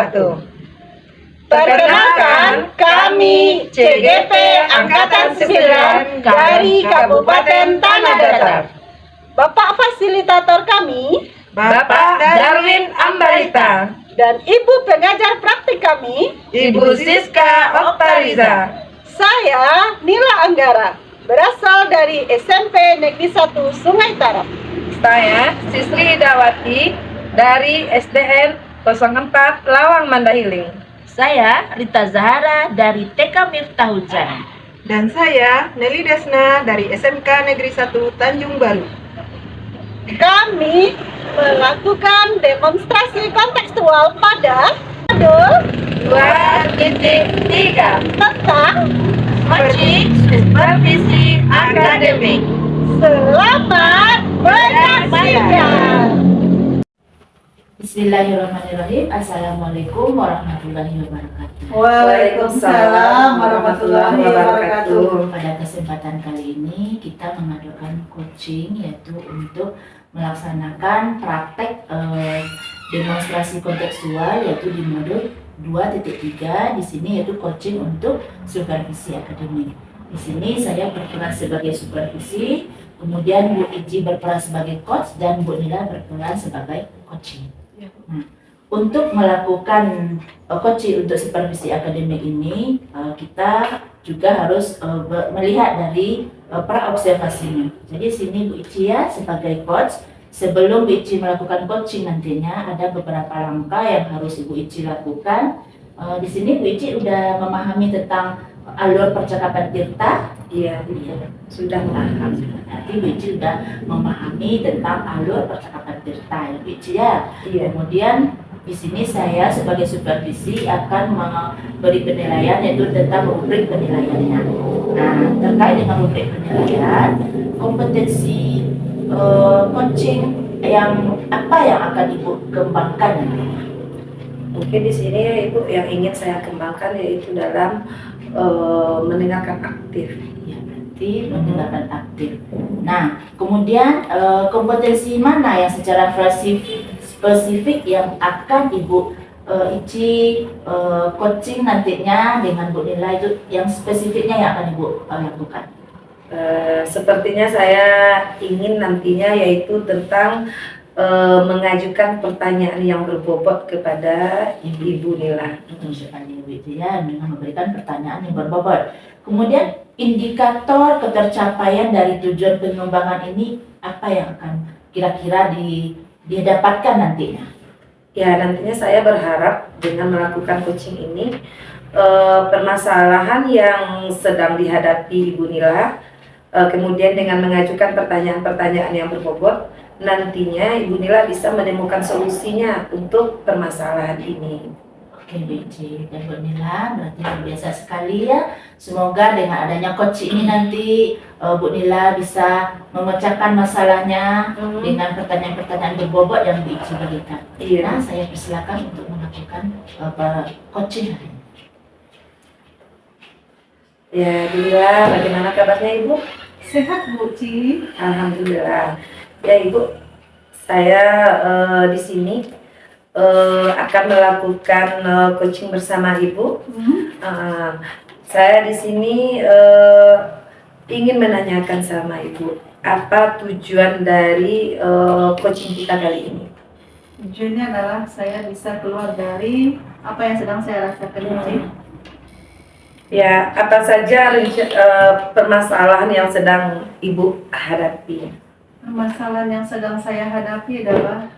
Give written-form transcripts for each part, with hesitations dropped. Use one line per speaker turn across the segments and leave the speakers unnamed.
wabarakatuh. Perkenalkan, kami CGP Angkatan 9 dari Kabupaten Tanah Datar. Bapak fasilitator kami,
Bapak Darwin Ambarita,
dan Ibu pengajar praktik kami,
Ibu Siska Oktariza.
Saya Nila Anggara, berasal dari SMP Negeri 1 Sungai Tarap.
Saya Sisli Dawati dari SDN 04 Lawang Mandahiling.
Saya Rita Zahara dari TK Miftahul-Jannah.
Dan saya Nelly Desna dari SMK Negeri 1 Tanjung Balu.
Kami melakukan demonstrasi kontekstual pada modul
2.3
tentang
Coaching Supervisi Akademik.
selamat menyaksikan.
Bismillahirrahmanirrahim. Assalamualaikum warahmatullahi wabarakatuh.
Waalaikumsalam warahmatullahi wabarakatuh.
Pada kesempatan kali ini kita mengadakan coaching, yaitu untuk melaksanakan praktek demonstrasi kontekstual, yaitu di modul 2.3. Di sini yaitu coaching untuk supervisi akademik. Di sini saya berperan sebagai supervisi, kemudian Bu Iji berperan sebagai coach, dan Bu Nila berperan sebagai coaching. Nah, untuk melakukan coaching untuk supervisi akademik ini, kita juga harus melihat dari pra-observasinya. Jadi sini Bu Ici ya sebagai coach. Sebelum Bu Ici melakukan coaching nantinya ada beberapa langkah yang harus Ibu Ici lakukan. Di sini Bu Ici udah memahami tentang alur percakapan Tirta.
Iya, sudah paham.
Nanti Bu Ici sudah memahami tentang alur percakapan Tirta ya Bu Ici ya.
Iya.
Kemudian di sini saya sebagai supervisi akan memberi penilaian, yaitu tentang rubrik penilaiannya. Nah, terkait dengan rubrik penilaian, kompetensi coaching yang apa yang akan Ibu kembangkan nantinya?
Mungkin di sini Ibu yang ingin saya kembangkan yaitu dalam mendengarkan aktif.
Ya, berarti mendengarkan aktif. Nah, kemudian kompetensi mana yang secara spesifik yang akan Ibu Ici coaching nantinya dengan Bu Nila, itu yang spesifiknya yang akan Ibu lakukan?
Sepertinya saya ingin nantinya yaitu tentang mengajukan pertanyaan yang berbobot kepada Ibu Nila.
Ibu Ici ya, dengan memberikan pertanyaan yang berbobot. Kemudian indikator ketercapaian dari tujuan pengembangan ini apa yang akan kira-kira didapatkan nantinya?
Ya, nantinya saya berharap dengan melakukan coaching ini permasalahan yang sedang dihadapi Ibu Nila, kemudian dengan mengajukan pertanyaan-pertanyaan yang berbobot, nantinya Ibu Nila bisa menemukan solusinya untuk permasalahan ini.
Oke, Bu Ici dan Bu Nila, berarti luar biasa sekali ya. Semoga dengan adanya coaching ini nanti Bu Nila bisa memecahkan masalahnya dengan pertanyaan-pertanyaan berbobot yang Bu Ici berikan.
Iya.
Nah, saya persilakan untuk melakukan coaching hari ini.
Ya, Bu Nila, bagaimana kabarnya Ibu?
Sehat Bu Ci.
Alhamdulillah. Ya Ibu, saya di sini akan melakukan coaching bersama Ibu. Saya di sini ingin menanyakan sama Ibu, apa tujuan dari coaching kita kali ini?
Tujuannya adalah saya bisa keluar dari apa yang sedang saya rasakan ini.
Ya, apa saja permasalahan yang sedang Ibu hadapi?
Permasalahan yang sedang saya hadapi adalah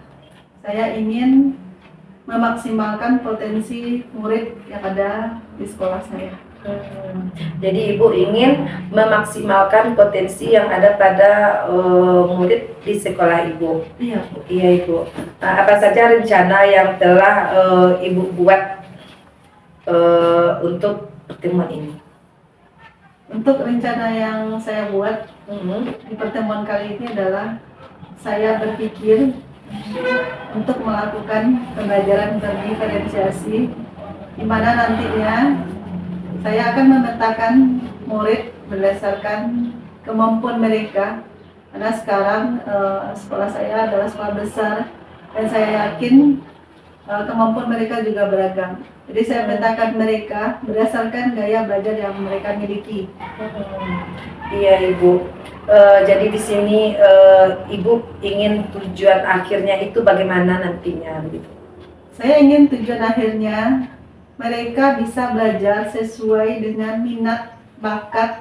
saya ingin memaksimalkan potensi murid yang ada di sekolah saya.
Jadi Ibu ingin memaksimalkan potensi yang ada pada murid di sekolah Ibu.
Iya, Bu.
Iya Ibu. Nah, apa saja rencana yang telah Ibu buat untuk pertemuan ini?
Untuk rencana yang saya buat di pertemuan kali ini adalah saya berpikir untuk melakukan pembelajaran berdiferensiasi, di mana nantinya saya akan memetakan murid berdasarkan kemampuan mereka. Karena sekarang sekolah saya adalah sekolah besar dan saya yakin kemampuan mereka juga beragam. Jadi saya petakan mereka berdasarkan gaya belajar yang mereka miliki.
Iya Ibu. Jadi di sini Ibu ingin tujuan akhirnya itu bagaimana nantinya begitu?
Saya ingin tujuan akhirnya mereka bisa belajar sesuai dengan minat, bakat,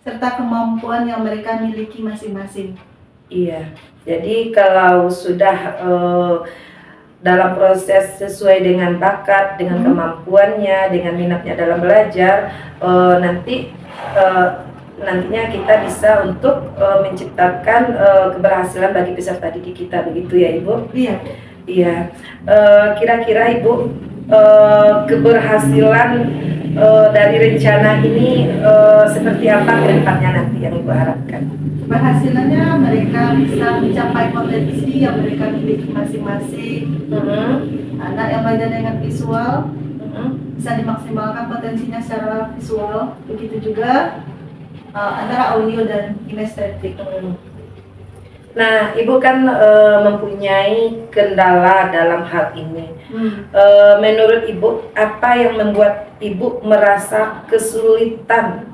serta kemampuan yang mereka miliki masing-masing.
Iya. Jadi kalau sudah dalam proses sesuai dengan bakat, dengan kemampuannya, dengan minatnya dalam belajar, nantinya kita bisa untuk menciptakan keberhasilan bagi peserta didik kita, begitu ya Ibu?
Iya.
Iya. Kira-kira Ibu, keberhasilan dari rencana ini seperti apa ke depannya nanti yang Ibu harapkan?
Keberhasilannya mereka bisa mencapai potensi yang mereka miliki masing-masing. Anak yang belajar dengan visual bisa dimaksimalkan potensinya secara visual, begitu juga antara audio dan kinestetik.
Nah, Ibu kan mempunyai kendala dalam hal ini. Menurut Ibu, apa yang membuat Ibu merasa kesulitan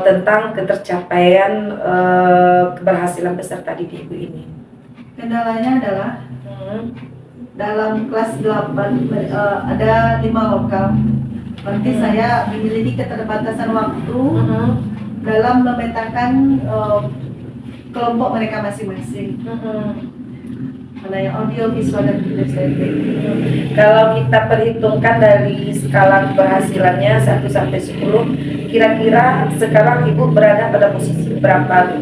tentang ketercapaian keberhasilan peserta didik Ibu ini?
Kendalanya adalah dalam kelas 8 ada 5 lokal. Berarti saya memiliki keterbatasan waktu dalam memetakan kelompok mereka masing-masing. Mana yang audio, visual, dan kinestetik.
Kalau kita perhitungkan dari skala keberhasilannya 1 sampai 10, kira-kira sekarang Ibu berada pada posisi berapa?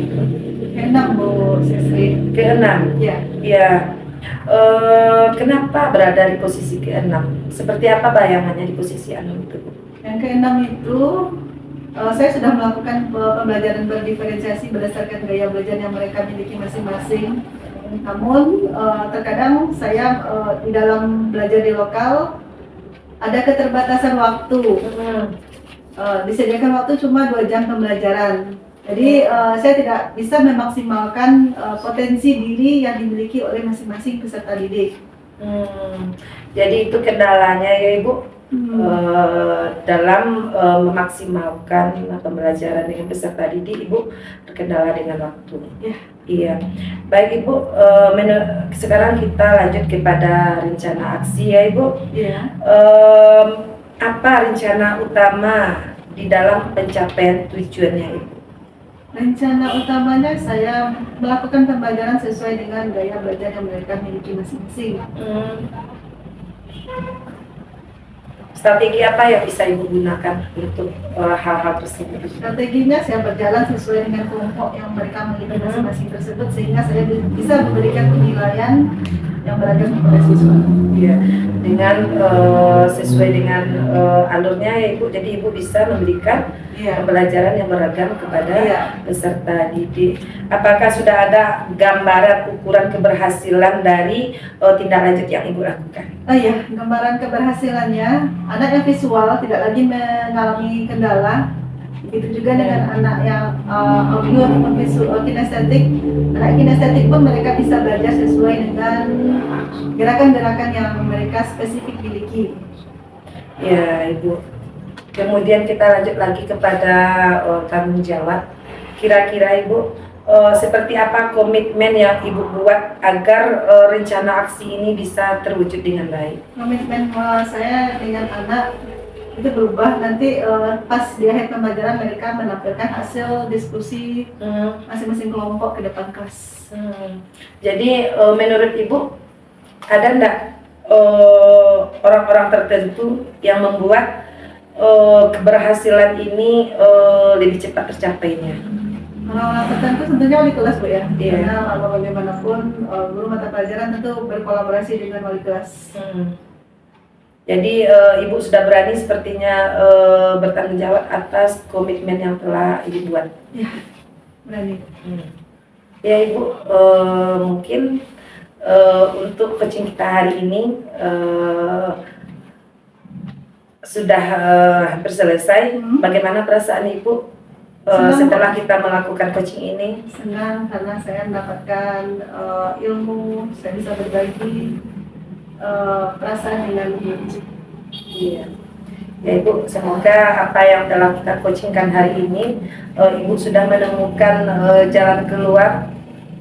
Ke-6 Bu Sisri.
Ke-6?
Ya.
Ya. Kenapa berada di posisi ke-6? Seperti apa bayangannya di posisi 6 itu?
Yang ke-6 itu saya sudah melakukan pembelajaran berdiferensiasi berdasarkan gaya belajar yang mereka miliki masing-masing. Namun terkadang saya di dalam belajar di lokal ada keterbatasan waktu. Disediakan waktu cuma 2 jam pembelajaran. Jadi saya tidak bisa memaksimalkan potensi diri yang dimiliki oleh masing-masing peserta didik.
Jadi itu kendalanya ya Ibu, dalam memaksimalkan pembelajaran dengan peserta didik, Ibu terkendala dengan waktu. Iya. Baik Ibu, sekarang kita lanjut kepada rencana aksi ya Ibu. Apa rencana utama di dalam pencapaian tujuannya Ibu?
Rencana utamanya saya melakukan pembelajaran sesuai dengan gaya belajar yang mereka miliki masing-masing.
Strategi apa yang bisa Ibu gunakan untuk hal-hal tersebut?
Strateginya saya berjalan sesuai dengan kelompok yang mereka miliki masing-masing tersebut, sehingga saya bisa memberikan penilaian yang beragam kepada siswa.
Iya, dengan sesuai dengan alurnya ya Ibu, jadi Ibu bisa memberikan pembelajaran yang beragam kepada peserta didik. Apakah sudah ada gambaran ukuran keberhasilan dari tindak lanjut yang Ibu lakukan?
Iya, gambaran keberhasilannya, anak yang visual tidak lagi mengalami kendala. Begitu juga dengan anak yang audio ataupun visual kinestetik. Anak kinestetik pun mereka bisa belajar sesuai dengan gerakan-gerakan yang mereka spesifik miliki.
Ya Ibu. Kemudian kita lanjut lagi kepada tanggung jawab. Kira-kira Ibu, seperti apa komitmen yang Ibu buat agar rencana aksi ini bisa terwujud dengan baik?
Komitmen saya dengan anak itu berubah nanti pas di akhir pembelajaran mereka menampilkan hasil diskusi masing-masing kelompok ke depan kelas.
Jadi menurut Ibu ada enggak orang-orang tertentu yang membuat keberhasilan ini lebih cepat tercapainya?
Orang-orang tertentu tentunya wali kelas Bu ya.
Iya.
Karena bagaimanapun guru mata pelajaran tentu berkolaborasi dengan wali kelas.
Jadi Ibu sudah berani sepertinya bertanggung jawab atas komitmen yang telah Ibu buat.
Ya, berani.
Ya Ibu, mungkin untuk coaching kita hari ini sudah hampir selesai. Bagaimana perasaan Ibu setelah kita melakukan coaching ini?
Senang karena saya mendapatkan ilmu, saya bisa berbagi. perasaan dengan Bu Ici.
Iya. Ya Ibu, semoga apa yang telah kita coachingkan hari ini, Ibu sudah menemukan jalan keluar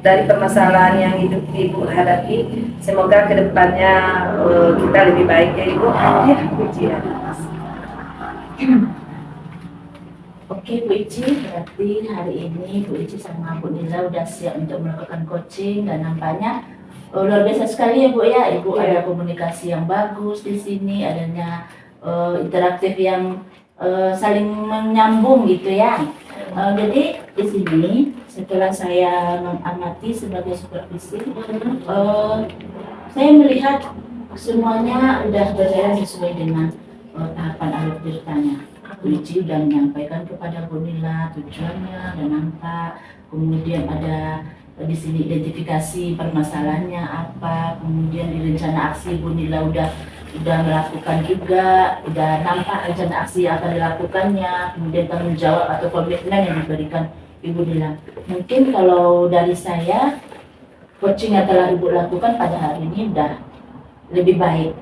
dari permasalahan yang hidup Ibu hadapi. Semoga kedepannya kita lebih baik ya Ibu. Ya, puji ya.
Oke Bu Ici, berarti hari ini Bu Ici sama Bu Nila udah siap untuk melakukan coaching dan nampaknya luar biasa sekali ya Bu ya. Ibu
Iya.
ada komunikasi yang bagus di sini, adanya interaktif yang saling menyambung gitu ya. Jadi di sini setelah saya mengamati sebagai supervisi, saya melihat semuanya udah berjalan sesuai dengan tahapan alur ceritanya. Bu Ici sudah menyampaikan kepada Bu Nila tujuannya dan apa, kemudian ada di sini identifikasi permasalahannya apa, kemudian di rencana aksi Bu Nila udah melakukan juga, udah nampak rencana aksi yang akan dilakukannya, kemudian tanggung jawab atau komitmen yang diberikan Ibu Nila. Mungkin kalau dari saya, coaching yang telah Ibu lakukan pada hari ini udah lebih baik.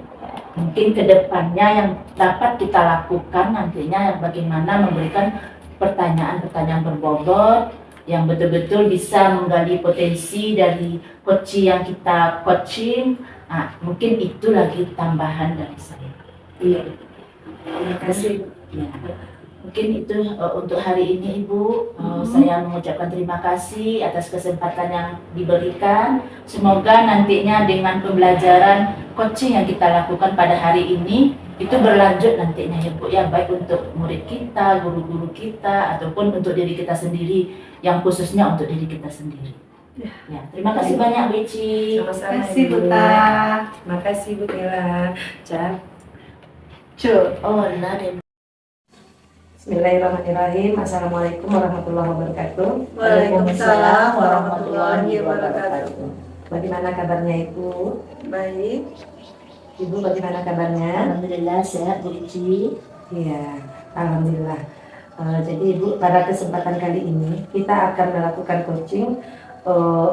Mungkin kedepannya yang dapat kita lakukan nantinya bagaimana memberikan pertanyaan-pertanyaan berbobot yang betul-betul bisa menggali potensi dari coaching yang kita coaching. Nah, mungkin itu lagi tambahan dari saya.
Iya. Terima kasih.
Ya. Mungkin itu untuk hari ini Ibu. Saya mengucapkan terima kasih atas kesempatan yang diberikan. Semoga nantinya dengan pembelajaran coaching yang kita lakukan pada hari ini itu berlanjut nantinya ya Bu ya, baik untuk murid kita, guru-guru kita, ataupun untuk diri kita sendiri, yang khususnya untuk diri kita sendiri. Ya, terima kasih banyak Bu Ici.
Sama-sama
Terima kasih Bu
Ibu.
Ta.
Terima kasih Bu Nila. Cak.
Oh, lah deh.
Bismillahirrahmanirrahim. Assalamualaikum warahmatullahi wabarakatuh.
Waalaikumsalam warahmatullahi wabarakatuh.
Bagaimana kabarnya Ibu?
Baik.
Ibu bagaimana kabarnya?
Alhamdulillah sehat Bu Ici.
Iya, alhamdulillah. Jadi Ibu, pada kesempatan kali ini kita akan melakukan coaching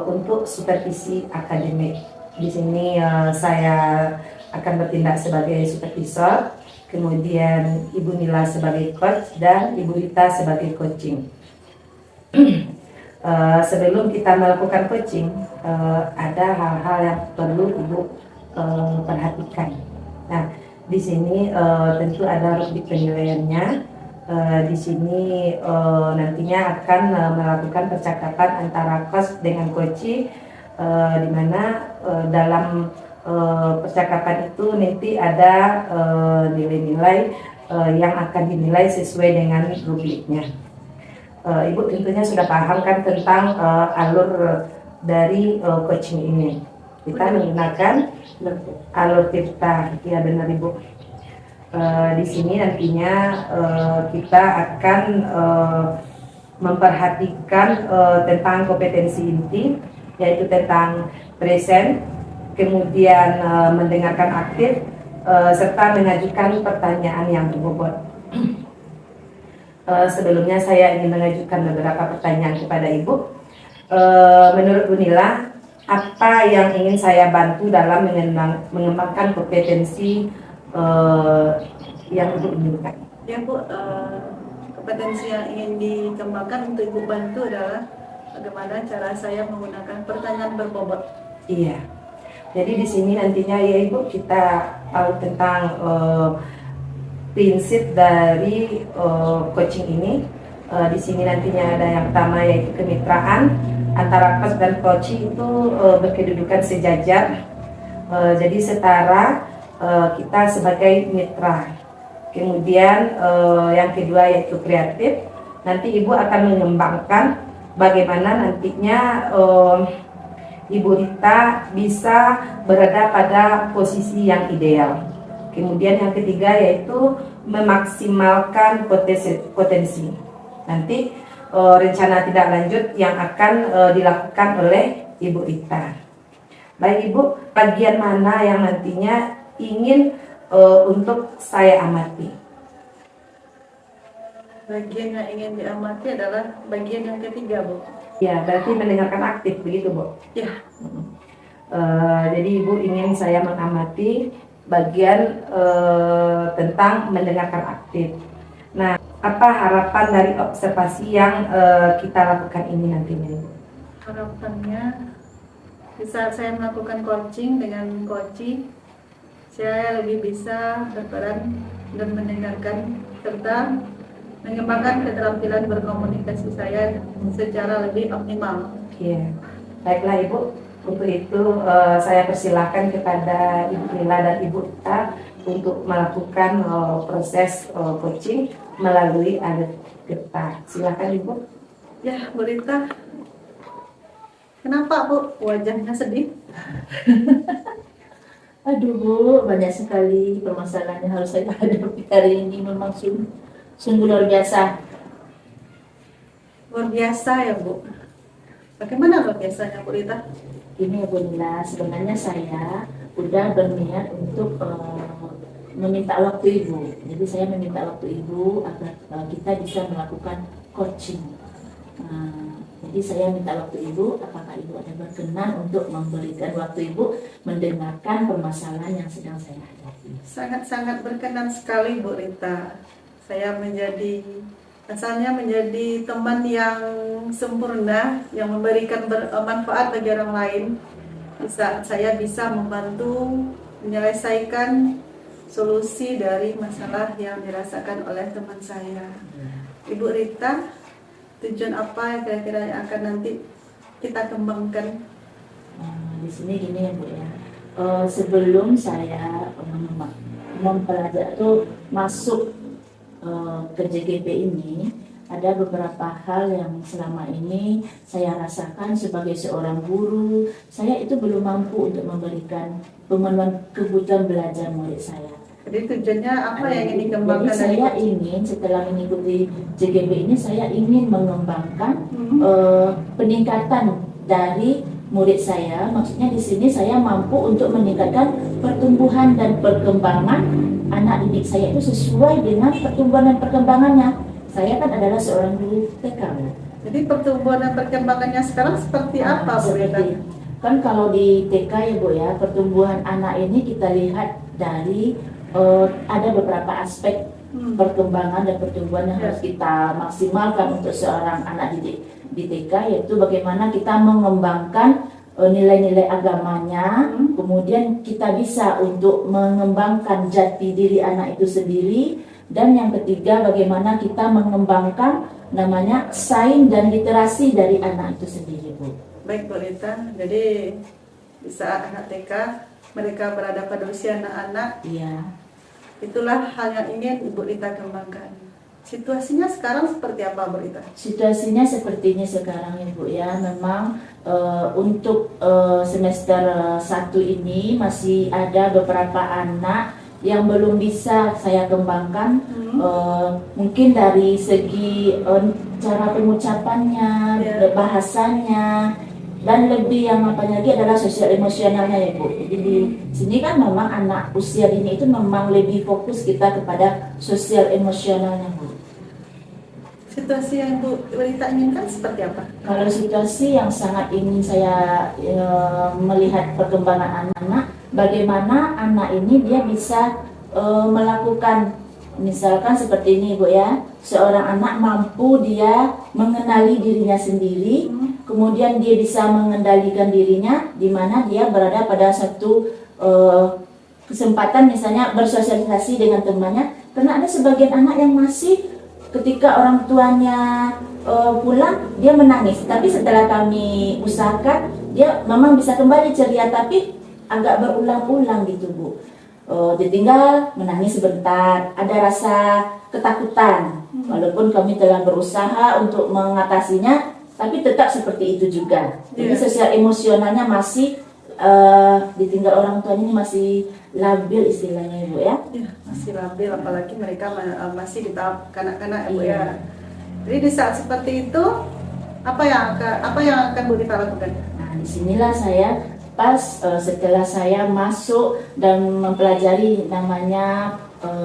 untuk supervisi akademik. Di sini saya akan bertindak sebagai supervisor, kemudian Ibu Nila sebagai coach dan Ibu Rita sebagai coaching. Sebelum kita melakukan coaching, ada hal-hal yang perlu Ibu perhatikan. Nah, di sini tentu ada rubrik penilaiannya. Di sini nantinya akan melakukan percakapan antara coach dengan coachee, di mana dalam percakapan itu nanti ada nilai-nilai yang akan dinilai sesuai dengan rubriknya. Ibu tentunya sudah paham kan tentang alur dari coaching ini. Kita menggunakan alur Tirta, ya benar Ibu. Di sini nantinya kita akan memperhatikan tentang kompetensi inti, yaitu tentang present, kemudian mendengarkan aktif, serta mengajukan pertanyaan yang berbobot. Sebelumnya saya ingin mengajukan beberapa pertanyaan kepada Ibu. Menurut Bu Nila, apa yang ingin saya bantu dalam mengembangkan kompetensi yang Ibu inginkan?
Ya Bu, kompetensi yang ingin dikembangkan untuk Ibu bantu adalah bagaimana cara saya menggunakan pertanyaan berbobot.
Iya. Jadi di sini nantinya ya Ibu kita tahu tentang prinsip dari coaching ini. Di sini nantinya ada yang pertama yaitu kemitraan antara coach dan coachee itu berkedudukan sejajar. Jadi setara, kita sebagai mitra. Kemudian yang kedua yaitu kreatif. Nanti Ibu akan mengembangkan bagaimana nantinya Ibu Rita bisa berada pada posisi yang ideal. Kemudian yang ketiga yaitu memaksimalkan potensi. Nanti rencana tindak lanjut yang akan dilakukan oleh Ibu Rita. Baik Ibu, bagian mana yang nantinya ingin untuk saya amati?
Bagian yang ingin diamati adalah bagian yang ketiga Bu.
Ya, berarti mendengarkan aktif begitu Bu.
Ya.
Jadi Ibu ingin saya mengamati bagian tentang mendengarkan aktif. Nah, apa harapan dari observasi yang kita lakukan ini nantinya, Ibu?
Harapannya di saat saya melakukan coaching dengan coach, saya lebih bisa berperan dan mendengarkan serta mengembangkan keterampilan berkomunikasi saya secara lebih optimal.
Iya, baiklah Ibu. Untuk itu saya persilahkan kepada Ibu Lila dan Ibu Rita untuk melakukan proses coaching melalui alat getah. Silakan Ibu.
Ya, Bu Rita. Kenapa Bu wajahnya sedih?
Aduh Bu, banyak sekali permasalahan yang harus saya hadapi hari ini, memang sungguh luar biasa.
Luar biasa ya Bu. Bagaimana luar biasanya Bu Rita?
Ini ya Bu Nila, sebenarnya saya udah berniat untuk meminta waktu Ibu. Jadi saya meminta waktu Ibu agar kita bisa melakukan coaching. Jadi saya minta waktu Ibu, apakah Ibu ada berkenan untuk memberikan waktu Ibu mendengarkan permasalahan yang sedang saya hadapi.
Sangat-sangat berkenan sekali Bu Rita. Saya asalnya menjadi teman yang sempurna, yang memberikan bermanfaat bagi orang lain. Di saat saya bisa membantu menyelesaikan solusi dari masalah yang dirasakan oleh teman saya. Ibu Rita, tujuan apa yang kira-kira yang akan nanti kita kembangkan?
Di sini gini ya Bu ya, sebelum saya mempelajari atau masuk ke JGP ini, ada beberapa hal yang selama ini saya rasakan sebagai seorang guru. Saya itu belum mampu untuk memberikan pemenuhan kebutuhan belajar murid saya.
Jadi tujuannya apa yang ingin dikembangkan?
Jadi saya ingin setelah mengikuti JGP ini, saya ingin mengembangkan peningkatan dari murid saya. Maksudnya di sini saya mampu untuk meningkatkan pertumbuhan dan perkembangan anak didik saya itu sesuai dengan pertumbuhan dan perkembangannya. Saya kan adalah seorang guru TK.
Jadi pertumbuhan dan perkembangannya sekarang seperti apa Bu Rita?
Kan kalau di TK ya Bu ya, pertumbuhan anak ini kita lihat dari ada beberapa aspek perkembangan dan pertumbuhan yang harus kita maksimalkan untuk seorang anak didik di TK, yaitu bagaimana kita mengembangkan nilai-nilai agamanya, kemudian kita bisa untuk mengembangkan jati diri anak itu sendiri, dan yang ketiga bagaimana kita mengembangkan namanya sains dan literasi dari anak itu sendiri Bu.
Baik Bu Rita, jadi di saat anak TK mereka berada pada usia anak-anak,
Iya.
itulah hal yang ingin Ibu Rita kembangkan. Situasinya sekarang seperti apa Bu Rita?
Situasinya sepertinya sekarang ya Bu ya, memang untuk semester 1 ini masih ada beberapa anak yang belum bisa saya kembangkan. Mungkin dari segi cara pengucapannya, bahasanya, dan lebih yang apa lagi adalah sosial emosionalnya ya Bu. Jadi di sini kan memang anak usia dini itu memang lebih fokus kita kepada sosial emosionalnya Bu.
Situasi yang Bu Rita inginkan seperti apa?
Kalau situasi yang sangat ingin saya melihat perkembangan anak, bagaimana anak ini dia bisa melakukan, misalkan seperti ini Bu ya, seorang anak mampu dia mengenali dirinya sendiri, kemudian dia bisa mengendalikan dirinya, di mana dia berada pada satu kesempatan misalnya bersosialisasi dengan temannya, karena ada sebagian anak yang masih ketika orang tuanya pulang dia menangis, tapi setelah kami usahakan dia memang bisa kembali ceria, tapi agak berulang-ulang gitu Bu. Dia tinggal menangis sebentar, ada rasa ketakutan, walaupun kami telah berusaha untuk mengatasinya, tapi tetap seperti itu juga. Jadi sosial emosionalnya masih ditinggal orang tuanya ini masih labil istilahnya Ibu ya.
Masih labil, apalagi mereka masih di tahap kanak-kanak ya Bu ya. Jadi di saat seperti itu apa yang akan Bu Rita lakukan?
Nah, disinilah saya pas setelah saya masuk dan mempelajari namanya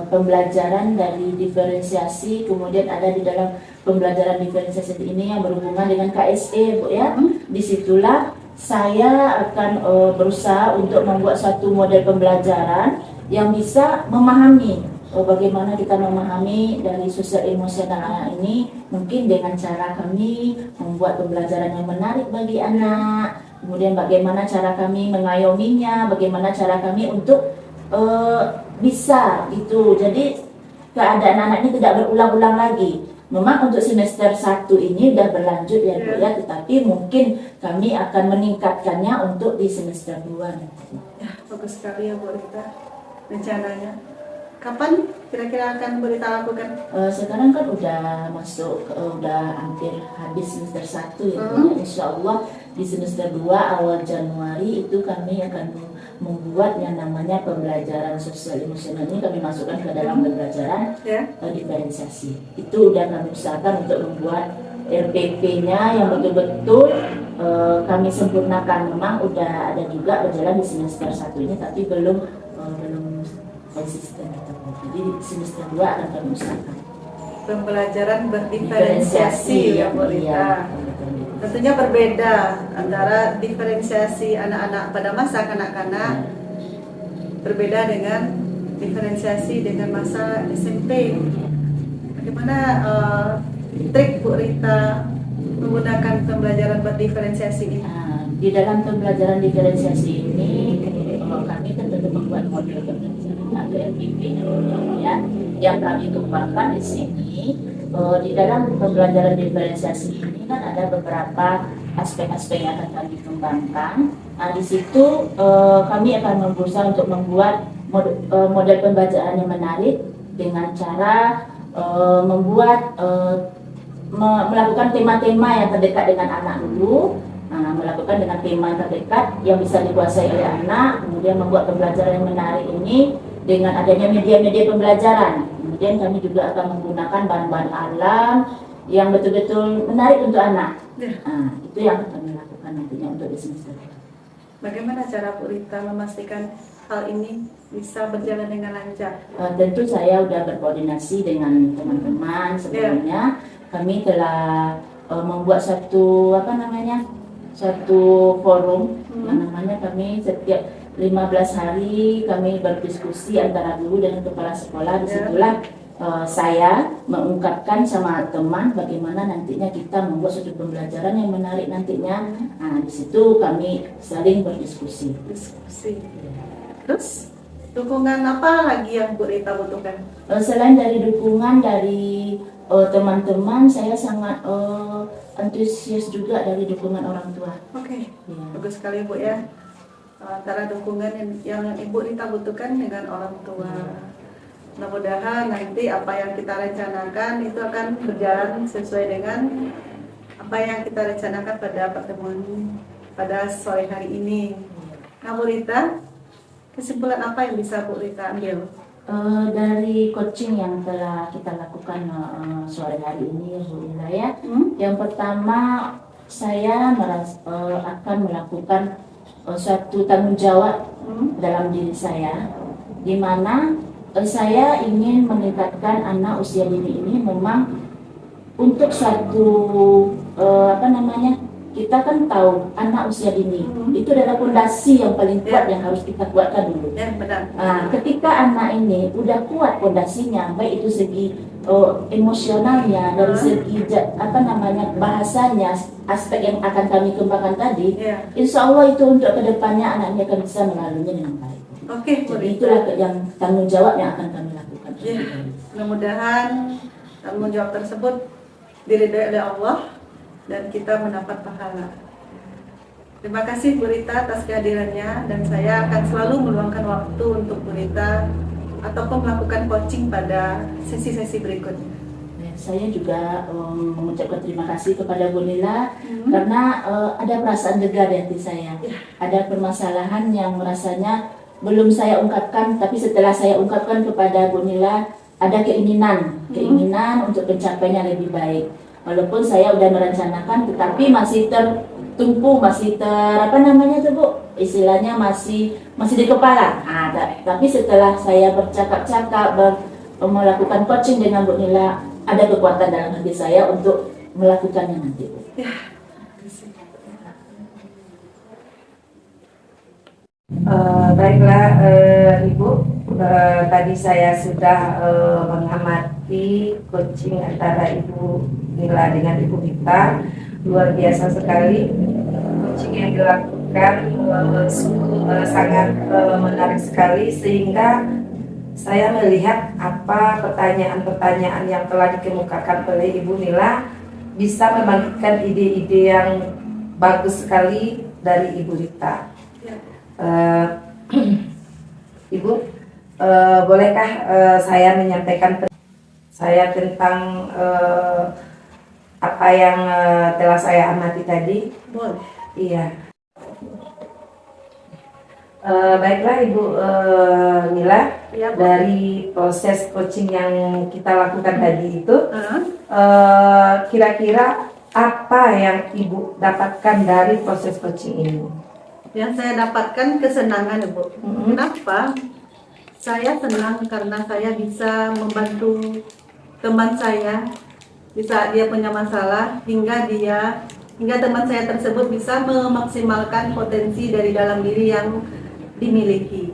pembelajaran dari diferensiasi, kemudian ada di dalam pembelajaran diferensiasi ini yang berhubungan dengan KSE Bu ya. Disitulah saya akan berusaha untuk membuat satu model pembelajaran yang bisa memahami bagaimana kita memahami dari sosial emosional anak ini, mungkin dengan cara kami membuat pembelajaran yang menarik bagi anak, kemudian bagaimana cara kami mengayominya, bagaimana cara kami untuk bisa gitu. Jadi keadaan anak ini tidak berulang-ulang lagi. Memang untuk semester 1 ini sudah berlanjut ya Bu ya, tetapi mungkin kami akan meningkatkannya untuk di semester 2 nanti.
Ya, bagus sekali ya Bu Rita rencananya. Kapan kira-kira akan Bu Rita lakukan?
Sekarang kan udah masuk, udah hampir habis semester 1 ya Bu ya. Insya Allah di semester 2 awal Januari itu kami akan membuat yang namanya pembelajaran sosial emosional ini kami masukkan ke dalam pembelajaran diferensiasi. Itu udah kami usahakan untuk membuat RPP-nya yang betul-betul kami sempurnakan. Memang udah ada juga berjalan di semester 1 ini, tapi belum konsisten gitu. Jadi di semester 2 akan kami usahakan
Pembelajaran berdiferensiasi ya Bu Rita.
Iya.
Tentunya berbeda antara diferensiasi anak-anak pada masa kanak-kanak berbeda dengan diferensiasi dengan masa SMP. Bagaimana trik Bu Rita menggunakan pembelajaran berdiferensiasi ini?
Di dalam pembelajaran diferensiasi ini kami kan tentu membuat model pembelajaran atau MPP ya, yang kami kembangkan di sini. Di dalam pembelajaran diferensiasi ini kan ada beberapa aspek-aspek yang akan kami kembangkan. Nah, di situ kami akan berusaha untuk membuat model pembacaan yang menarik dengan cara membuat melakukan tema-tema yang terdekat dengan anak dulu. Melakukan dengan tema yang terdekat yang bisa dikuasai oleh anak, kemudian membuat pembelajaran yang menarik ini dengan adanya media-media pembelajaran. Kemudian kami juga akan menggunakan bahan-bahan alam yang betul-betul menarik untuk anak. Itu yang akan kami lakukan nantinya untuk di semester.
Bagaimana cara Bu Rita memastikan hal ini bisa berjalan dengan lancar?
Tentu saya sudah berkoordinasi dengan teman-teman sebelumnya. Kami telah membuat satu forum yang namanya kami setiap 15 hari kami berdiskusi antara guru dengan kepala sekolah. Disitulah saya mengungkapkan sama teman bagaimana nantinya kita membuat suatu pembelajaran yang menarik nantinya. Di situ kami saling berdiskusi.
Terus dukungan apa lagi yang Bu Rita butuhkan?
Selain dari dukungan dari teman-teman, saya sangat antusias juga dari dukungan orang tua.
Oke,
Ya.
bagus sekali Bu ya. Antara dukungan yang Ibu Rita butuhkan dengan orang tua. Mudah-mudahan nanti apa yang kita rencanakan itu akan berjalan sesuai dengan apa yang kita rencanakan pada pertemuan pada sore hari ini. Nah Bu Rita, kesimpulan apa yang bisa Bu Rita ambil?
Dari coaching yang telah kita lakukan sore hari ini Bu Ila ya. Yang pertama saya akan melakukan suatu tanggung jawab dalam diri saya, di mana saya ingin meningkatkan anak usia dini ini memang untuk suatu kita kan tahu anak usia dini itu adalah fondasi yang paling kuat yang harus kita kuatkan dulu.
Ya, benar.
Ketika anak ini udah kuat fondasinya, baik itu segi emosionalnya, dari segi bahasanya, aspek yang akan kami kembangkan tadi, insya Allah itu untuk kedepannya anaknya akan bisa melaluinya dengan baik.
Oke, Bu
Jadi
Rita.
itulah yang tanggung jawab yang akan kami lakukan.
Mudah-mudahan tanggung jawab tersebut diridhoi oleh Allah dan kita mendapat pahala. Terima kasih Bu Rita atas kehadirannya, dan saya akan selalu meluangkan waktu untuk Bu Rita ataupun melakukan coaching pada sesi-sesi berikutnya.
Saya juga mengucapkan terima kasih kepada Bu Nila karena ada perasaan lega di hati saya. Ada permasalahan yang rasanya belum saya ungkapkan, tapi setelah saya ungkapkan kepada Bu Nila, ada keinginan untuk pencapaiannya lebih baik. Walaupun saya udah merencanakan, tetapi masih tertumpu, masih istilahnya masih di kepala. Tapi setelah saya bercakap-cakap, melakukan coaching dengan Bu Nila, ada kekuatan dalam hati saya untuk melakukannya nanti.
Baiklah Ibu, tadi saya sudah mengamati coaching antara Ibu Nila dengan Ibu Vita. Luar biasa sekali coaching yang dilakukan, sungguh sangat menarik sekali, sehingga saya melihat apa pertanyaan-pertanyaan yang telah dikemukakan oleh Ibu Nila bisa membangkitkan ide-ide yang bagus sekali dari Ibu Rita. Ibu, bolehkah saya menyampaikan saya tentang apa yang telah saya amati tadi?
Boleh.
Iya. Baiklah Ibu Nila,
Ya, Bu.
dari proses coaching yang kita lakukan tadi itu, kira-kira apa yang Ibu dapatkan dari proses coaching ini?
Yang saya dapatkan kesenangan, Ibu. Kenapa? Saya senang karena saya bisa membantu teman saya di saat dia punya masalah, hingga teman saya tersebut bisa memaksimalkan potensi dari dalam diri yang dimiliki.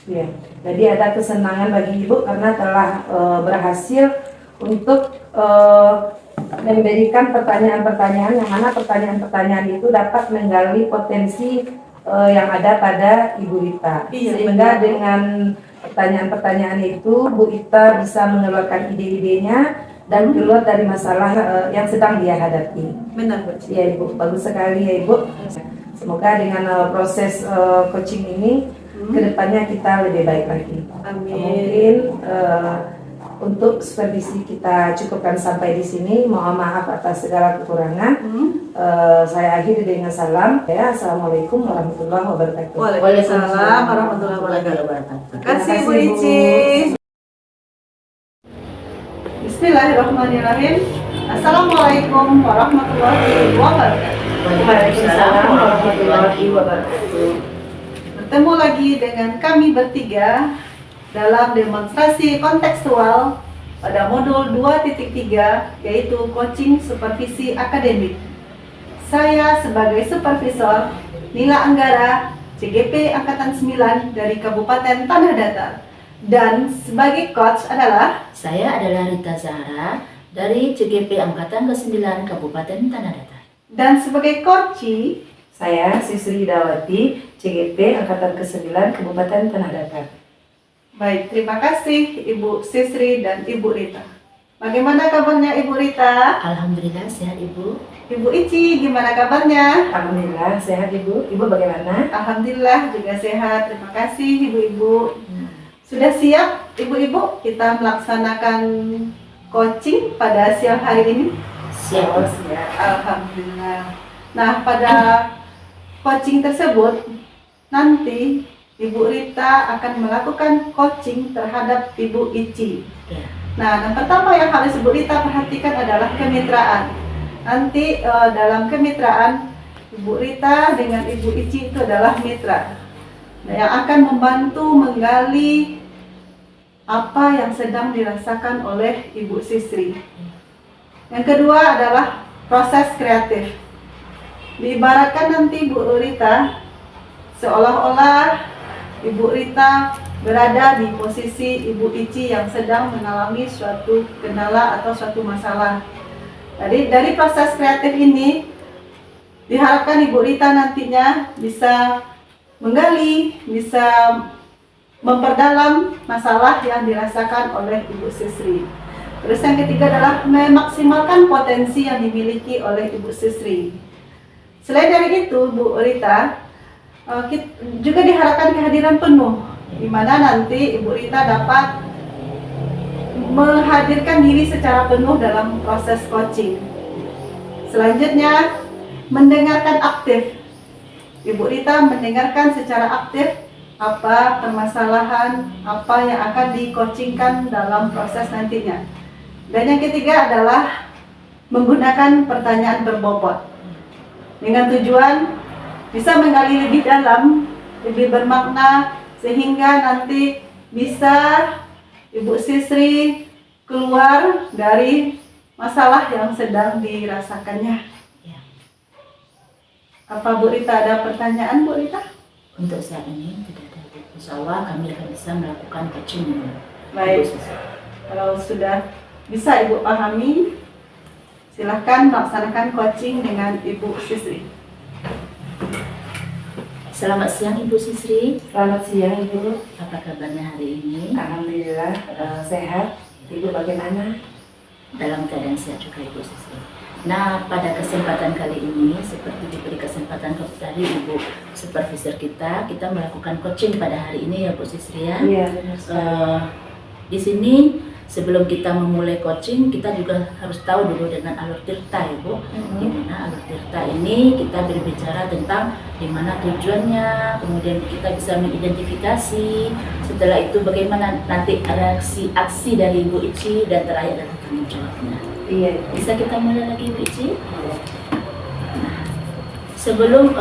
Ya, jadi ada kesenangan bagi Ibu karena telah berhasil untuk memberikan pertanyaan-pertanyaan yang mana pertanyaan-pertanyaan itu dapat menggali potensi yang ada pada Ibu Rita.
Iya,
Sehingga
benar.
dengan pertanyaan-pertanyaan itu Bu Rita bisa mengeluarkan ide-idenya dan keluar dari masalah yang sedang dia hadapi.
Benar, Bu.
Ya Ibu, bagus sekali ya Ibu. Semoga dengan proses coaching ini kedepannya kita lebih baik lagi.
Amin.
Mungkin untuk supervisi kita cukupkan sampai di sini. Mohon maaf atas segala kekurangan. Saya akhiri dengan salam. Ya, assalamualaikum warahmatullahi wabarakatuh.
Waalaikumsalam warahmatullahi wabarakatuh. Terima kasih Bu
Terima kasih, Bu.
Ici. Bismillahirrahmanirrahim. Assalamualaikum warahmatullahi wabarakatuh.
Waalaikumsalam warahmatullahi wabarakatuh.
Bertemu lagi dengan kami bertiga dalam demonstrasi kontekstual pada modul 2.3, yaitu coaching supervisi akademik. Saya sebagai supervisor Nila Anggara, CGP Angkatan 9 dari Kabupaten Tanah Datar. Dan sebagai coach adalah
Saya adalah Rita Zahra dari CGP Angkatan ke-9 Kabupaten Tanah Datar.
dan sebagai coachee
Saya Sisri Dawati, CGP Angkatan ke-9 Kabupaten Tanah Datar.
Baik, terima kasih Ibu Sisri dan Ibu Rita. Bagaimana kabarnya Ibu Rita?
Alhamdulillah sehat Ibu.
Ibu Ici, gimana kabarnya?
Alhamdulillah sehat Ibu. Ibu bagaimana?
Alhamdulillah juga sehat. Terima kasih Ibu-Ibu. Sudah siap Ibu-Ibu kita melaksanakan coaching pada siang hari ini?
Siap.
Siap.
Alhamdulillah. Nah, pada coaching tersebut nanti Ibu Rita akan melakukan coaching terhadap Ibu Ici.
Ya.
Nah, yang pertama yang harus Ibu Rita perhatikan adalah kemitraan. Nanti dalam kemitraan Ibu Rita dengan Ibu Ici itu adalah mitra. Nah, yang akan membantu menggali apa yang sedang dirasakan oleh Ibu Sisri. Yang kedua adalah proses kreatif. Diibaratkan nanti Ibu Rita seolah-olah Ibu Rita berada di posisi Ibu Ici yang sedang mengalami suatu kendala atau suatu masalah. Jadi dari proses kreatif ini diharapkan Ibu Rita nantinya bisa menggali, bisa memperdalam masalah yang dirasakan oleh Ibu Sisri. Terus yang ketiga adalah memaksimalkan potensi yang dimiliki oleh Ibu Sisri. Selain dari itu, Bu Rita, juga diharapkan kehadiran penuh, di mana nanti Ibu Rita dapat menghadirkan diri secara penuh dalam proses coaching. Selanjutnya, mendengarkan aktif. Ibu Rita mendengarkan secara aktif apa permasalahan, apa yang akan di-coachingkan dalam proses nantinya. Dan yang ketiga adalah menggunakan pertanyaan berbobot dengan tujuan bisa menggali lebih dalam, lebih bermakna, sehingga nanti bisa Ibu Sisri keluar dari masalah yang sedang dirasakannya.
Ya.
Apa Bu Rita ada pertanyaan, Bu Rita?
Untuk saat ini tidak ada, Bu. Insya Allah kami akan bisa melakukan coaching dulu.
Baik.
Bu Sisri.
Kalau sudah bisa Ibu pahami, silahkan melaksanakan coaching dengan Ibu Sisri.
Selamat siang Ibu Sisri.
Selamat siang Ibu.
Apa kabarnya hari ini?
Alhamdulillah sehat. Ibu bagaimana?
Dalam keadaan sehat juga Ibu Sisri. Nah, pada kesempatan kali ini, seperti diberi kesempatan dari Ibu Supervisor kita melakukan coaching pada hari ini ya Bu Sisri ya.
Iya, benar sekali.
Di sini sebelum kita memulai coaching, kita juga harus tahu dulu dengan alur tirta ya Bu. Di mana alur tirta ini kita berbicara tentang di mana tujuannya, kemudian kita bisa mengidentifikasi. Setelah itu bagaimana nanti reaksi aksi dari Ibu Ici, dan terakhir adalah tanggung jawabnya.
Iya.
Bisa kita mulai lagi Bu Ici? Nah, sebelum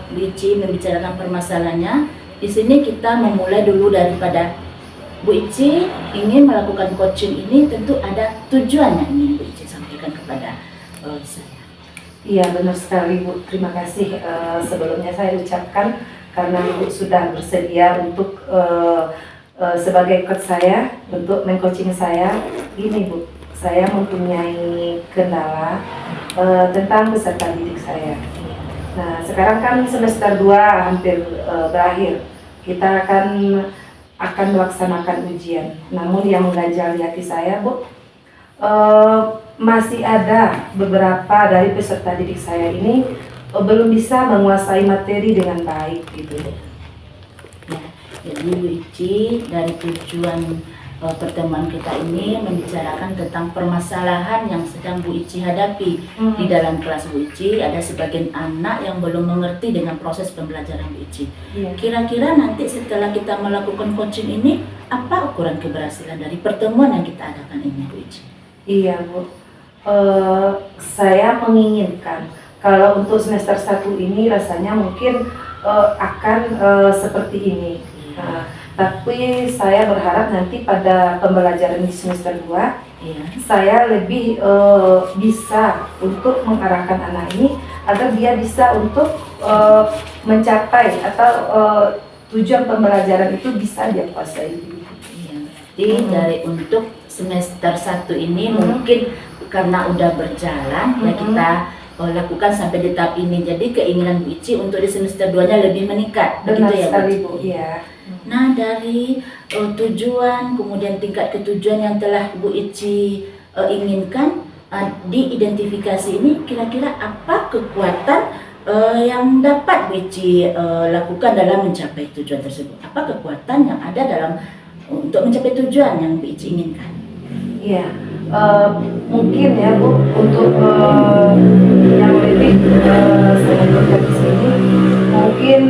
Bu Ici membicarakan permasalahannya, di sini kita memulai dulu daripada Bu Ici ingin melakukan coaching ini, tentu ada tujuan yang ingin Bu Ici sampaikan kepada saya.
Iya, benar sekali Bu. Terima kasih sebelumnya saya ucapkan karena Ibu sudah bersedia untuk sebagai coach saya untuk mengcoaching saya. Gini Bu, saya mempunyai kendala tentang peserta didik saya. Nah, sekarang kan semester 2 hampir berakhir. Kita akan melaksanakan ujian. Namun yang mengganjal di hati saya, Bu, masih ada beberapa dari peserta didik saya ini belum bisa menguasai materi dengan baik gitu.
Ya, jadi Bu Ici dari tujuan pertemuan kita ini membicarakan tentang permasalahan yang sedang Bu Ici hadapi. Di dalam kelas Bu Ici ada sebagian anak yang belum mengerti dengan proses pembelajaran Bu Ici.
Iya.
Kira-kira nanti setelah kita melakukan coaching ini, apa ukuran keberhasilan dari pertemuan yang kita adakan ini Bu Ici?
Iya Bu, saya menginginkan kalau untuk semester 1 ini rasanya mungkin akan seperti ini. Tapi saya berharap nanti pada pembelajaran di semester 2
Iya.
saya lebih bisa untuk mengarahkan anak ini agar dia bisa untuk mencapai atau tujuan pembelajaran itu bisa dia kuasai.
Iya. Jadi dari untuk semester 1 ini mungkin karena udah berjalan ya kita lakukan sampai di tahap ini. Jadi keinginan Bu Ici untuk di semester 2-nya lebih meningkat.
Benar
Begitu ya
sekali
Bu?
Bu, ya.
Nah, dari tujuan kemudian tingkat ketujuan yang telah Bu Ici inginkan di identifikasi ini, kira-kira apa kekuatan yang dapat Bu Ici lakukan dalam mencapai tujuan tersebut? Apa kekuatan yang ada dalam untuk mencapai tujuan yang Bu Ici inginkan?
Iya, mungkin ya Bu, untuk yang lebih saya lakukan di sini, mungkin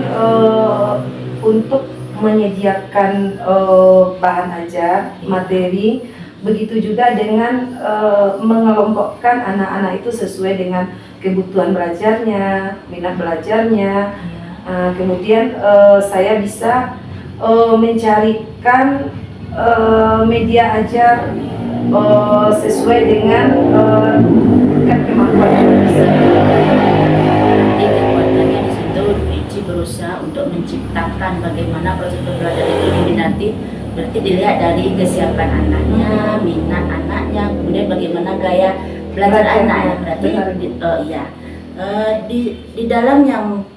untuk menyediakan bahan ajar, materi, begitu juga dengan mengelompokkan anak-anak itu sesuai dengan kebutuhan belajarnya, minat belajarnya. Kemudian saya bisa mencarikan media ajar sesuai dengan kemampuan
Jadi kekuatannya di situ Bu Ici berusaha untuk menciptakan bagaimana proses pembelajaran itu diminati. Berarti dilihat dari kesiapan anaknya, minat anaknya, kemudian bagaimana gaya belajar anak ya. Berarti di dalam yang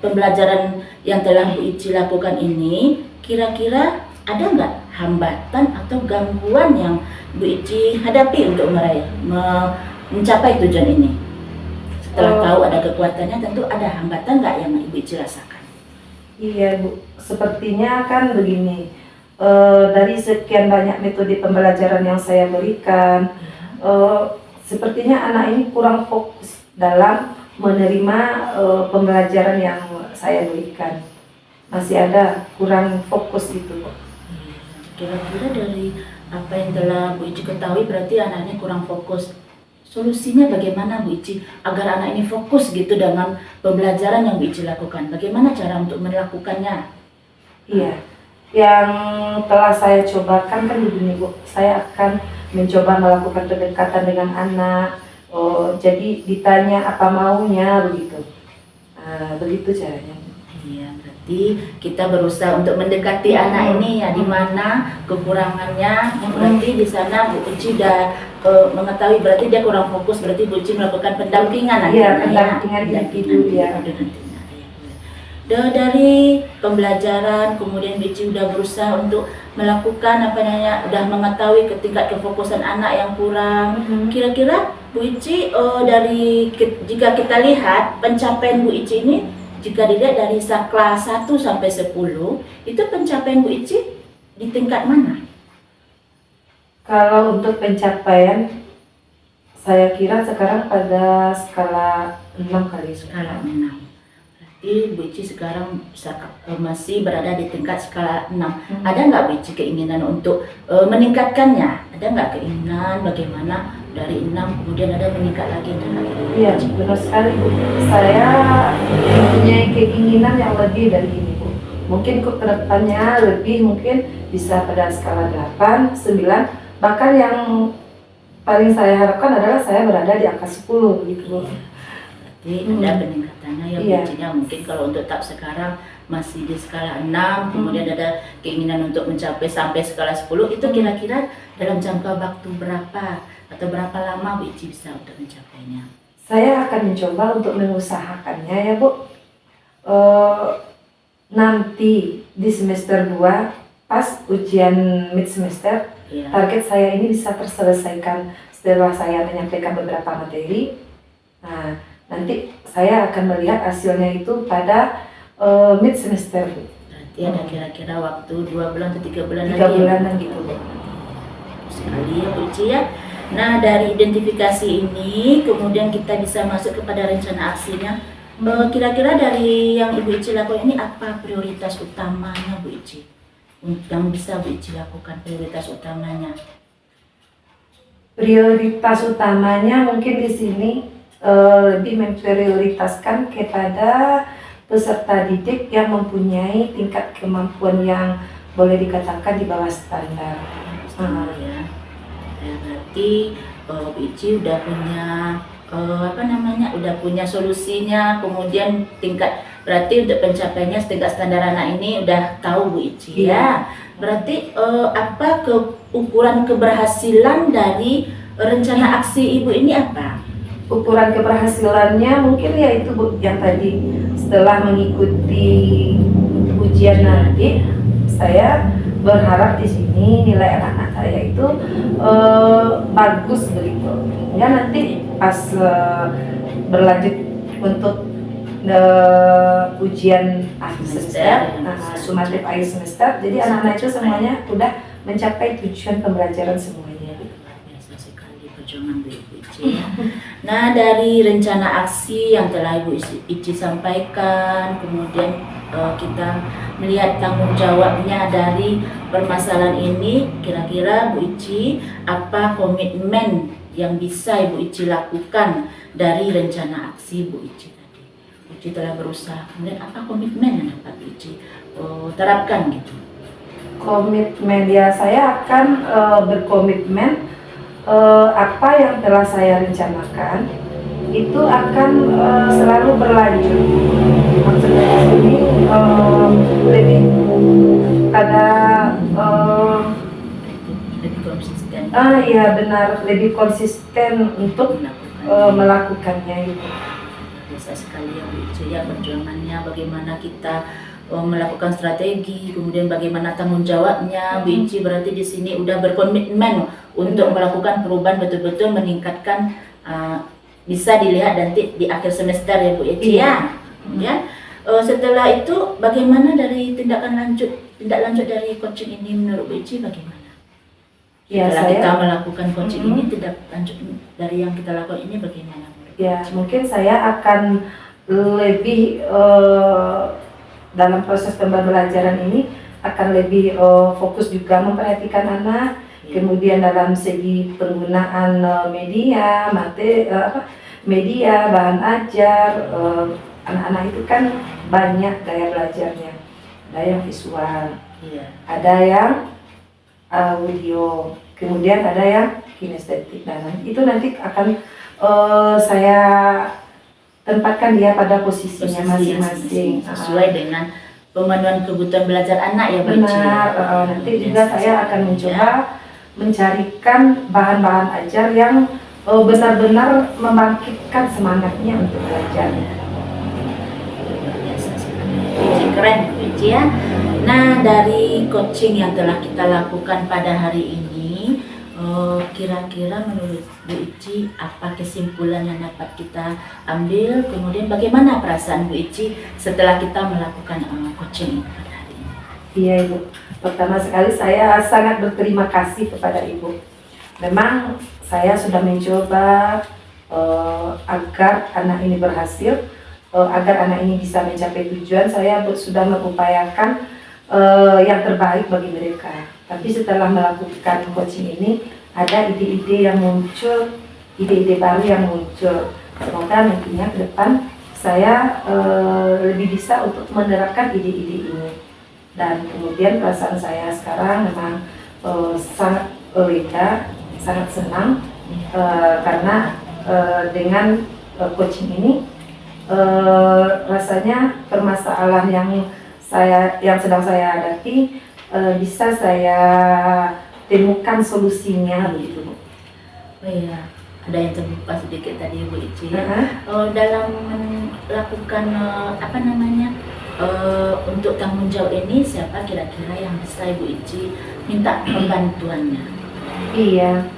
pembelajaran yang telah Bu Ici lakukan ini, kira-kira ada nggak hambatan atau gangguan yang Bu Ici hadapi untuk mencapai tujuan ini? Setelah tahu ada kekuatannya, tentu ada hambatan nggak yang Ibu Ici rasakan?
Iya Bu, sepertinya kan begini, dari sekian banyak metode pembelajaran yang saya berikan, sepertinya anak ini kurang fokus dalam menerima pembelajaran yang saya berikan. Masih ada kurang fokus gitu Bu.
Kira-kira dari apa yang telah Bu Ici ketahui, berarti anak ini kurang fokus. Solusinya bagaimana Bu Ici agar anak ini fokus gitu dengan pembelajaran yang Bu Ici lakukan? Bagaimana cara untuk melakukannya?
Iya, yang telah saya cobakan kan begini Bu, saya akan mencoba melakukan pendekatan dengan anak. Jadi ditanya apa maunya begitu, begitu caranya.
Iya, Berarti kita berusaha untuk mendekati anak ini ya, di mana kekurangannya. Berarti di sana Bu Uci udah mengetahui, berarti dia kurang fokus, berarti Bu Uci melakukan pendampingan nanti.
Iya, pendampingan individu ya.
Dari pembelajaran, kemudian Bu Uci udah berusaha untuk melakukan udah mengetahui tingkat kefokusan anak yang kurang. Kira-kira Bu Uci jika kita lihat pencapaian Bu Uci ini, jika dilihat dari kelas 1 sampai 10, itu pencapaian Bu Ici di tingkat mana?
Kalau untuk pencapaian, saya kira sekarang pada skala 6 kali.
Skala 6. Berarti Bu Ici sekarang masih berada di tingkat skala 6. Ada nggak Bu Ici keinginan untuk meningkatkannya? Ada nggak keinginan bagaimana dari 6 kemudian ada meningkat lagi?
Iya, benar sekali Bu. Saya mempunyai keinginan yang lebih dari ini Bu. Mungkin ke depannya lebih, mungkin bisa pada skala 8, 9, bahkan yang paling saya harapkan adalah saya berada di angka 10 gitu Bu.
Berarti ada peningkatannya ya Bu Ici-nya. Mungkin kalau untuk tahap sekarang masih di skala 6, kemudian ada keinginan untuk mencapai sampai skala 10, itu kira-kira dalam jangka waktu berapa atau berapa lama Bu Ici bisa untuk mencapainya?
Saya akan mencoba untuk mengusahakannya ya Bu. Nanti di semester 2 pas ujian mid semester, target saya ini bisa terselesaikan setelah saya menyampaikan beberapa materi. Nah, nanti saya akan melihat hasilnya itu pada mid semester Bu.
Berarti ada kira-kira waktu 2 bulan atau 3 bulan
3
lagi.
bulanan gitu Bu.
Sekali ya Bu Ici ya. Nah, dari identifikasi ini kemudian kita bisa masuk kepada rencana aksinya. Kira-kira dari yang Ibu Ici lakukan ini apa prioritas utamanya Bu Ici? Yang bisa Bu Ici lakukan prioritas utamanya?
Prioritas utamanya mungkin di sini lebih memprioritaskan kepada peserta didik yang mempunyai tingkat kemampuan yang boleh dikatakan di bawah standar.
Ya. Berarti Bu Ici udah punya udah punya solusinya, kemudian berarti untuk pencapaiannya tingkat standar anak ini udah tahu Bu Ici ya. Berarti apa ukuran keberhasilan dari rencana aksi Ibu ini apa?
Ukuran keberhasilannya mungkin ya itu Bu, yang tadi setelah mengikuti ujian nanti saya berharap di sini nilai anak-anak saya itu bagus begitu. Ya nanti pas berlanjut untuk ujian akhir semester, sumatif akhir semester, jadi anak-anak itu semuanya udah mencapai tujuan pembelajaran semuanya.
Biasa sekali perjuangan Bu Ici. Nah, dari rencana aksi yang telah Ibu Ici sampaikan, kemudian kita melihat tanggung jawabnya dari permasalahan ini, kira-kira Bu Ici apa komitmen yang bisa Ibu Ici lakukan dari rencana aksi Bu Ici tadi? Bu Ici telah berusaha, kemudian apa komitmen yang dapat Bu Ici terapkan gitu?
Komitmen ya, saya akan berkomitmen apa yang telah saya rencanakan itu akan selalu berlanjut. Maksudnya di sini lebih pada
lebih konsisten.
Iya benar, lebih konsisten untuk melakukannya itu.
Biasa sekali ya Bu Ici ya perjuangannya, bagaimana kita melakukan strategi, kemudian bagaimana tanggung jawabnya. Bu Ici berarti di sini udah berkomitmen untuk melakukan perubahan, betul-betul meningkatkan, bisa dilihat nanti di akhir semester ya Bu Ici ya. Kemudian setelah itu bagaimana dari tindak lanjut dari coaching ini menurut Bu Ici bagaimana?
Ya,
Setelah
saya
kita melakukan coaching ini, tindak lanjut dari yang kita lakukan ini bagaimana?
ya mungkin saya akan lebih dalam proses pembelajaran ini akan lebih fokus juga memperhatikan anak, kemudian dalam segi penggunaan media, media, bahan ajar. Anak-anak itu kan banyak gaya belajarnya, ada yang visual, ada yang audio, kemudian ada yang kinestetik. Nah, itu nanti akan saya tempatkan dia pada posisinya masing-masing
sesuai dengan pemenuhan kebutuhan belajar anak ya Bu Ici?
Benar, nanti juga saya akan mencoba mencarikan bahan-bahan ajar yang benar-benar membangkitkan semangatnya untuk belajar.
Biasa sekali. Keren Bu Ici ya. Nah, dari coaching yang telah kita lakukan pada hari ini, kira-kira menurut Bu Ici apa kesimpulan yang dapat kita ambil? Kemudian bagaimana perasaan Bu Ici setelah kita melakukan coaching ini pada hari ini?
Iya Ibu, pertama sekali saya sangat berterima kasih kepada Ibu. Memang saya sudah mencoba agar anak ini berhasil, agar anak ini bisa mencapai tujuan. Saya sudah mengupayakan yang terbaik bagi mereka. Tapi setelah melakukan coaching ini, ada ide-ide yang muncul, ide-ide baru yang muncul. Semoga nantinya ke depan saya lebih bisa untuk menerapkan ide-ide ini. Dan kemudian perasaan saya sekarang memang sangat lega, sangat senang karena dengan coaching ini rasanya permasalahan yang sedang saya hadapi bisa saya temukan solusinya begitu Bu.
Oh iya, ada yang terlupa sedikit tadi Bu Ici. Dalam melakukan untuk tanggung jawab ini, siapa kira-kira yang bisa Ibu Ici minta pembantuannya?
Iya,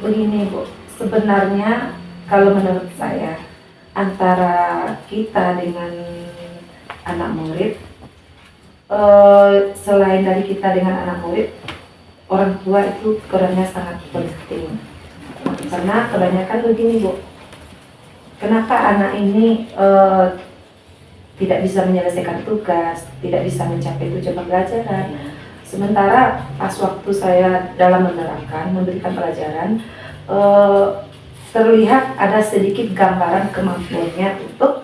begini Bu, sebenarnya kalau menurut saya antara kita dengan anak murid, selain dari kita dengan anak murid, orang tua itu perannya sangat penting. Karena kebanyakan begini Bu, kenapa anak ini tidak bisa menyelesaikan tugas, tidak bisa mencapai tujuan pembelajaran. Sementara pas waktu saya dalam menerapkan, memberikan pelajaran, terlihat ada sedikit gambaran kemampuannya untuk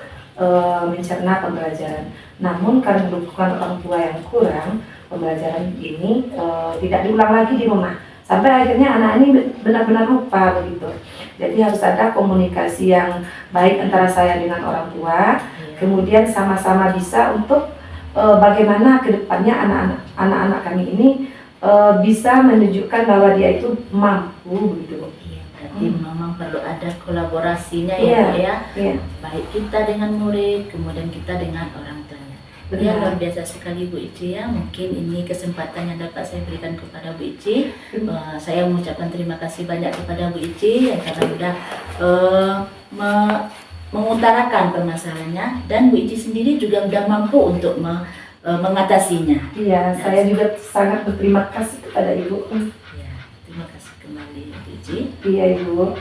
mencerna pembelajaran. Namun karena dukungan orang tua yang kurang, pembelajaran ini tidak diulang lagi di rumah. Sampai akhirnya anak ini benar-benar lupa begitu. Jadi harus ada komunikasi yang baik antara saya dengan orang tua, kemudian sama-sama bisa untuk bagaimana kedepannya anak-anak kami ini bisa menunjukkan bahwa dia itu mampu begitu.
Berarti memang perlu ada kolaborasinya ya Bu ya. Baik kita dengan murid, kemudian kita dengan orang tuanya. Ya, luar biasa sekali Bu Ici ya. Mungkin ini kesempatan yang dapat saya berikan kepada Bu Ici. Saya mengucapkan terima kasih banyak kepada Bu Ici yang karena sudah mengutarakan permasalahannya, dan Bu Ici sendiri juga sudah mampu untuk mengatasinya.
Iya, saya juga sangat berterima kasih kepada Ibu.
Ya, terima kasih kembali Bu Ici.
Iya Ibu.